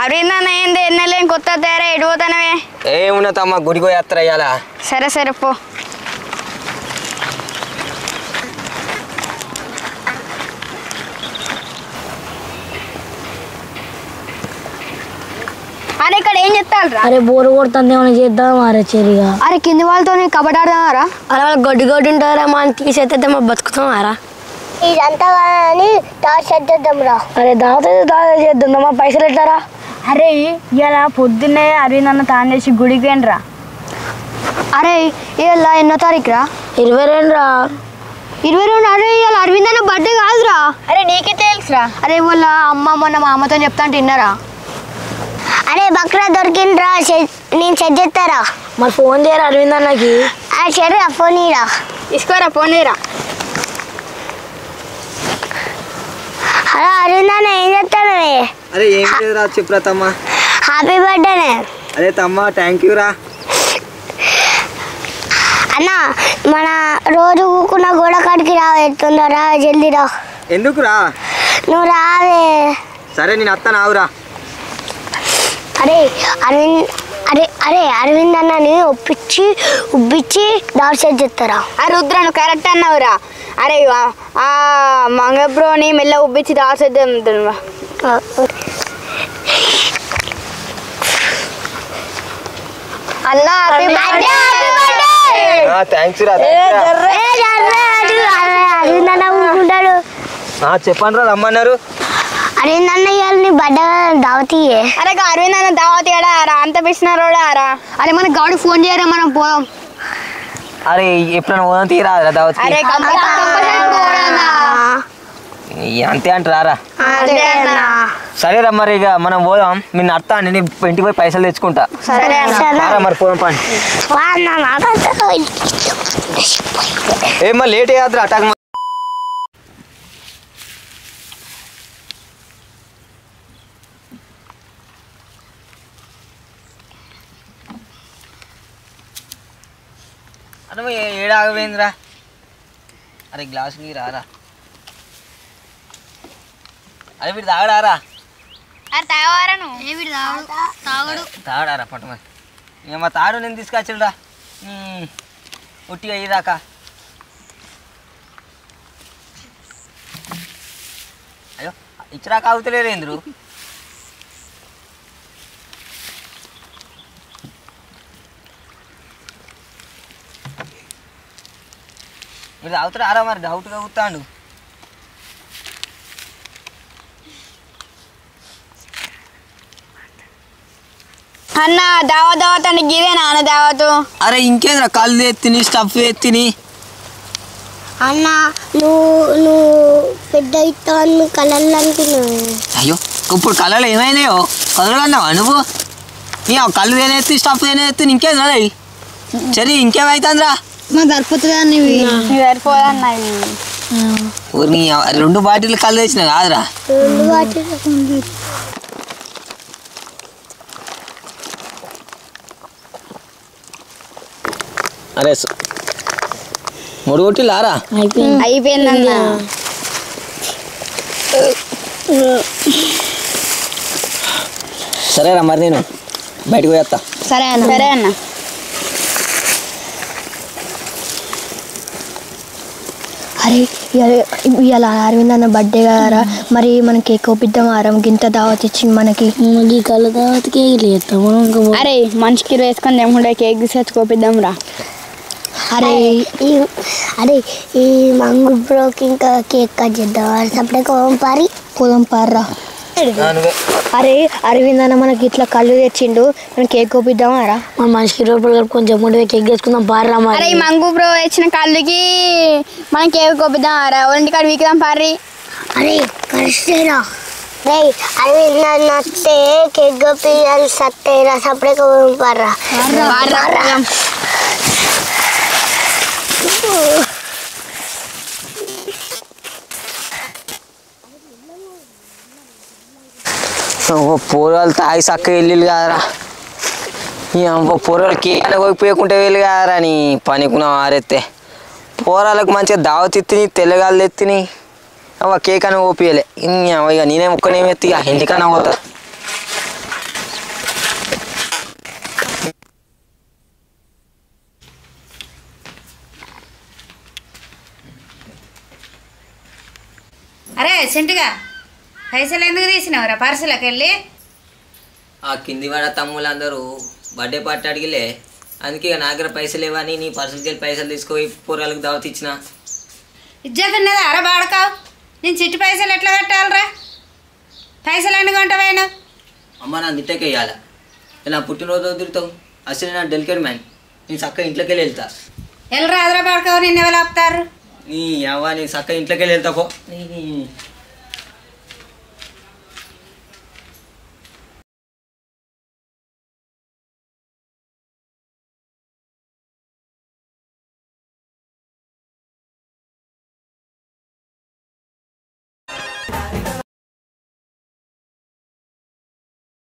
అరవిందన్న ఏంది ఎన్నెలేం కొత్త తయారై ఎడిపోతానవే? ఏమున్నదమ్మా గుడికి పోయి అత్తరు అయ్యాలా. సరే సరే పో. అరే ఇక్కడ ఏం చెప్తారా? అరే బోరు కొడుతుంది ఏమైనా చేద్దాం అరే చెరిగా. అరే కింది వాళ్ళతో కబడ్డీ ఆడదామారా? అరే వాళ్ళు గడ్డి గడ్డి ఉంటారా మనం తీసేస్తే మనం బతుకుతామారా? ఇదంతా కానీ దావత్ చేద్దాం రా. అరే దావత చేద్దాం మా పైసలు ఎట్లారా? అరే ఇలా పొద్దున్నే అరవింద్ అన్న తాను చేసి గుడికి పోయినరా. అరే ఇలా ఎన్నో తారీఖు రా? 22 రా. 22. అరే ఇలా అరవింద్ అన్న బర్త్డే కాదురా. అరే నీకే తెలుసురా. అరే వాళ్ళ అమ్మ మొన్న మా అమ్మతో చెప్తా అంటే విన్నారా? అరే బక్రా దొరికిండ్రా, నేను సెట్ చేస్తారా. మరి ఫోన్ చేయరా అరవింద్ అన్నకి? సరే ఫోన్ ఇరా. తీసుకోరా ఫోన్ ఇరా. హలో అరవింద్ అన్న ఏం చెప్తానవే? అరే ఏం లేదురా చెప్పురా తమ్మా. హ్యాపీ బర్త్డేనే. అరే తమ్మా థ్యాంక్ యూ రా. అన్న మన రోజు కూకున్న గోడ కాడికి తొందరరా జల్దీ రా. ఎందుకురా? నువ్వు రావే. సరే నేను అత్తను ఆవురా. అరే అరవింద్ అన్నని ఉబ్బిచ్చి దావత్ సెట్ చేస్తారా. అరే రుద్ర నువ్వు కరెక్ట్ అన్నావురా. అరే ఆ మంగబ్రోని మెల్ల ఉబ్బిచ్చి దాచేద్దాం. అన్న థ్యాంక్స్ రా. అరవింద్ అన్న ఊరుకుంటాడు. చెప్పండి రా రమ్మన్నారు. అరవింద్ అన్న ఇవాళ నీ బర్త్డే దావతీ. అరే అరవింద్ అన్న దావత్ ఏడారా? అంత పిలిచినారోడారా? అరే మన గౌడు ఫోన్ చేయరా మనం పోదాం. అరే ఎప్పుడైనా పోదాం తీరారా దావత్. అరే అంతే అంటారా? సరే రా మరి ఇక మనం పోదాం. మీరు అత్త నేను ఇంటికి పోయి పైసలు తెచ్చుకుంటా. మరి పోదాం పని. ఏమో లేట్ అయ్యాద్రా అటాక్. అరే ఏడాగపోయిందిరా. అరే గ్లాస్ నీ రారా. అరే వీడు తాగడారా? తాగడారా పట్టమని ఏమో తాడు నేను తీసుకొచ్చిరా ఉట్టిగా అయ్యేదాకా. అయ్యో ఇచ్చిరాక అవుతలేరు ఏంద్రు. మీరు తాగుతారా మరి డౌట్గా కూతాండు. అన్న దావత్ అంటే గివేనా అన్న దావతు? అరే ఇంకేంద్రా కళ్ళు ఎత్తిని స్టఫ్ ఎత్తిని. అన్న నువ్వు పెద్ద ఇస్తాను కలర్లు అనుకున్నావు. అయ్యో ఇప్పుడు కళలు ఏమైనాయో కదలన్నావా నువ్వు? కళ్ళు ఏనెత్తి స్టఫ్ ఏనెత్తి ఇంకేంద్రా సరే ఇంకేమైతుందిరా? మాకు సరిపోతుంది సరిపోదన్నా. ఊరిని 2 బాటిల్ కళ్ళు తెచ్చిన కాదురా. 2 బాటిల్. అరే 3 కొట్టిల్లా రా? అయిపోయిందన్న. సరేరా మరి నేను బయటకు పోయేస్తా. సరే అన్న. సరే అన్న. అరే ఇవాళ అరవింద్ అన్న బర్త్డే కదరా, మరి మనం కేక్ కోపిద్దాం. ఆరం గింత దావత్ ఇచ్చింది మనకి. ఈ కళ్ళ దావత్ కేక్ లేస్తాము. అరే మనిషికి వేసుకొని తెమ్ముండే కేక్ తీసుకొచ్చి కోపిద్దాం రా. అరే ఈ మంగు బ్రోకి ఇంకా కేక్ కట్ చేద్దాం. సపడే పోదాం పారా. అరే అరవింద్ అన్న మనకి ఇట్లా కళ్ళు తెచ్చిండు, మనం కేక్ కోపిద్దామా రా? మన మనిషికి రూపాయలు కొంచెం ముందు కేక్ తెచ్చుకుందాం పారా. అరే ఈ మంగు బ్రో ఇచ్చిన కళ్ళుకి మనం కేక్ కోపిద్దాం రా. ఒంటికాడ వీకుదాం పారి. అరే కరెక్టేరా. రే అరవింద్ అన్న వస్తే కేక్ కోపియాలి సత్తేరా. సపడే పారా. పోరాలు తాగి చక్క వెళ్ళి కదరా. పోరాలు కేక్ పోయకుంటే వెళ్ళి కదరా నీ పనికున్నాం ఆరెత్తే. పోరాలకు మంచిగా దావత్ ఎత్తిని తెల్లగాళ్ళు ఎత్తిని కేక్ అని ఓపియలే. ఇక నేనే ఒక్కనేమెత్తి ఇంటికన్నా పోతా. అరే చింటిగా పైసలు ఎందుకు తీసినావురా పర్సులకు వెళ్ళి? ఆ కింది వాడ తమ్ముళ్ళందరూ బర్త్డే పార్టీ అడిగిలే, అందుకే ఇక నా దగ్గర పైసలు ఇవ్వని నీ పర్సులకి వెళ్ళి పైసలు తీసుకుపోయి పూర్వాళ్ళకి దావత్ ఇచ్చిన. ఇజ్జత్ ఉన్నదా అర బాడకావు? నేను చిట్టి పైసలు ఎట్లా కట్టాలరా? పైసలు అన్ని కొంటవేను? అమ్మ నా నిట్టకే వేయాల, నా పుట్టినరోజు వదులుతావు. అసలు నా డెలికేట్ మ్యాన్, నేను చక్క ఇంట్లోకి వెళ్ళి వెళ్తా. వెళ్ళరా అదరా బాడకావు, నిన్ను ఎవరు ఆపుతారు? నీ అవ్వ నేను చక్క ఇంట్లోకి వెళ్ళి వెళ్తా పో. నీ